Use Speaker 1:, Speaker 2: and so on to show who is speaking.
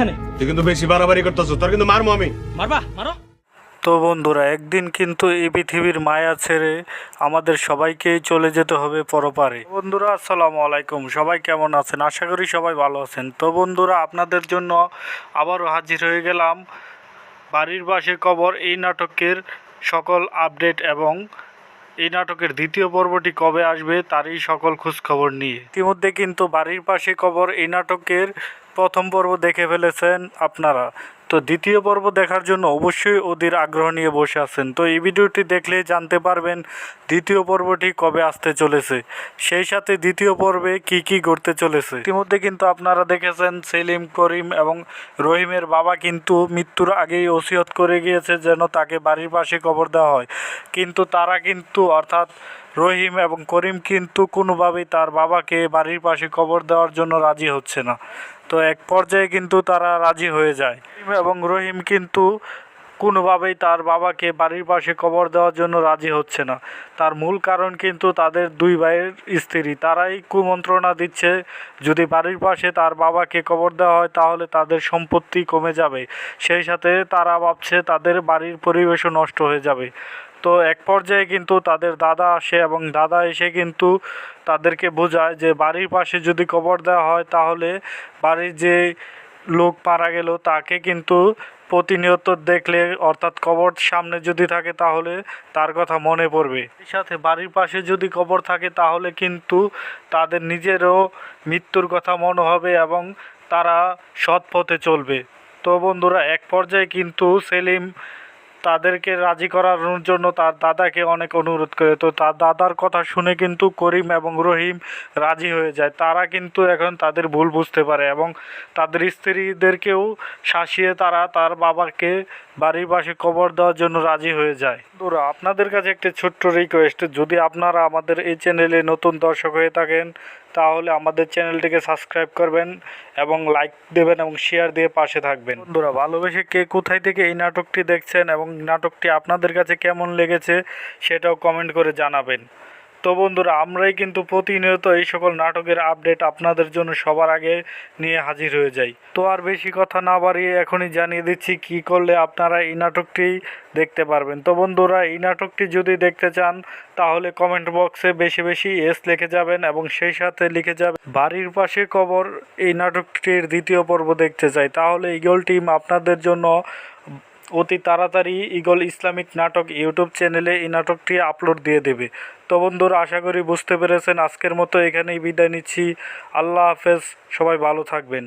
Speaker 1: এখানে।
Speaker 2: তুই কিন্তু বেশি বাড়াবাড়ি করতেছ, তোর কিন্তু মারমু আমি।
Speaker 1: মারবা, মারো।
Speaker 3: তো বন্ধুরা, একদিন কিন্তু এই পৃথিবীর মায়া ছেড়ে আমাদের সবাইকেই চলে যেতে হবে পরপারে। বন্ধুরা আসসালামু আলাইকুম, সবাই কেমন আছেন? আশা করি সবাই ভালো আছেন। তো বন্ধুরা, আপনাদের জন্য আবারও হাজির হয়ে গেলাম বাড়ির পাশে কবর এই নাটকের সকল আপডেট এবং এই নাটকের দ্বিতীয় পর্বটি কবে আসবে তারই সকল খোঁজখবর নিয়ে। ইতিমধ্যে কিন্তু বাড়ির পাশে কবর এই নাটকের প্রথম পর্ব দেখে ফেলেছেন আপনারা। তো দ্বিতীয় পর্ব দেখার জন্য অবশ্যই অধীর আগ্রহ নিয়ে বসে আছেন। তো এই ভিডিওটি দেখলে জানতে পারবেন দ্বিতীয় পর্বটি কবে আসতে চলেছে, সেই সাথে দ্বিতীয় পর্বে কি কি ঘটতে চলেছে। ইতিমধ্যে কিন্তু আপনারা দেখেছেন সেলিম, করিম এবং রহিমের বাবা কিন্তু মৃত্যুর আগেই ওসিয়ত করে গিয়েছে যেন তাকে বাড়ির পাশে কবর দেওয়া হয়, কিন্তু তারা কিন্তু অর্থাৎ রহিম এবং করিম কিন্তু কোনোভাবেই তার বাবাকে বাড়ির পাশে কবর দেওয়ার জন্য রাজি হচ্ছে না। তো এক পর্যায়ে কিন্তু তারা রাজি হয়ে যায় এবং রহিম কিন্তু কোনোভাবেই তার বাবাকে বাড়ির পাশে কবর দেওয়ার জন্য রাজি হচ্ছে না। তার মূল কারণ কিন্তু তাদের দুই ভাইয়ের স্ত্রী, তারাই কুমন্ত্রণা দিচ্ছে যদি বাড়ির পাশে তার বাবাকে কবর দেওয়া হয় তাহলে তাদের সম্পত্তি কমে যাবে, সেই সাথে তারা ভাবছে তাদের বাড়ির পরিবেশও নষ্ট হয়ে যাবে। তো এক পর্যায়ে কিন্তু তাদের দাদা আসে এবং দাদা এসে কিন্তু তাদেরকে বোঝায় যে বাড়ির পাশে যদি কবর দেওয়া হয় তাহলে বাড়ির যে লোক মারা গেল তাকে কিন্তু প্রতিনিয়ত দেখলে অর্থাৎ কবর সামনে যদি থাকে তাহলে তার কথা মনে পড়বে। এই সাথে বাড়ির পাশে যদি কবর থাকে তাহলে কিন্তু তাদের নিজেরও মৃত্যুর কথা মনে হবে এবং তারা সৎ পথে চলবে। তো বন্ধুরা, এক পর্যায়ে কিন্তু সেলিম তাদেরকে রাজি করানোর জন্য তার দাদাকে অনেক অনুরোধ করে। তো তার দাদার কথা শুনে কিন্তু করিম এবং রহিম রাজি হয়ে যায়। তারা কিন্তু এখন তাদের ভুল বুঝতে পারে এবং তাদের স্ত্রীদেরকেও শাসিয়ে তারা তার বাবাকে বাড়ির পাশে কবর দেওয়ার জন্য রাজি হয়ে যায়। বন্ধুরা, আপনাদের কাছে একটি ছোট্ট রিকোয়েস্ট, যদি আপনারা আমাদের এই চ্যানেলে নতুন দর্শক হয়ে থাকেন তাহলে আমাদের চ্যানেলটিকে সাবস্ক্রাইব করবেন এবং লাইক দেবেন এবং শেয়ার দিয়ে পাশে থাকবেন। বন্ধুরা, ভালোবেসে কে কোথায় থেকে এই নাটকটি দেখছেন এবং নাটকটি আপনাদের কাছে কেমন লেগেছে সেটাও কমেন্ট করে জানাবেন। তো বন্ধুরা, আমরাই কিন্তু প্রতিনিয়ত এই সকল নাটকের আপডেট আপনাদের জন্য সবার আগে নিয়ে হাজির হয়ে যাই। তো আর বেশি কথা না বাড়িয়ে এখনই জানিয়ে দিচ্ছি কি করলে আপনারা এই নাটকটি দেখতে পারবেন। তো বন্ধুরা, এই নাটকটি যদি দেখতে চান তাহলে কমেন্ট বক্সে বেশি বেশি এস লিখে যাবেন এবং সেই সাথে লিখে যাবেন বাড়ির পাশে কবর এই নাটকটির দ্বিতীয় পর্ব দেখতে চাই। তাহলে ঈগল টিম আপনাদের জন্য অতি তাড়াতাড়ি ঈগল ইসলামিক নাটক ইউটিউব চ্যানেলে এই নাটকটি আপলোড দিয়ে দেবে। তো বন্ধুরা, আশা করি বুঝতে পেরেছেন। আজকের মতো এখানেই বিদায় নিচ্ছি। আল্লাহ হাফেজ, সবাই ভালো থাকবেন।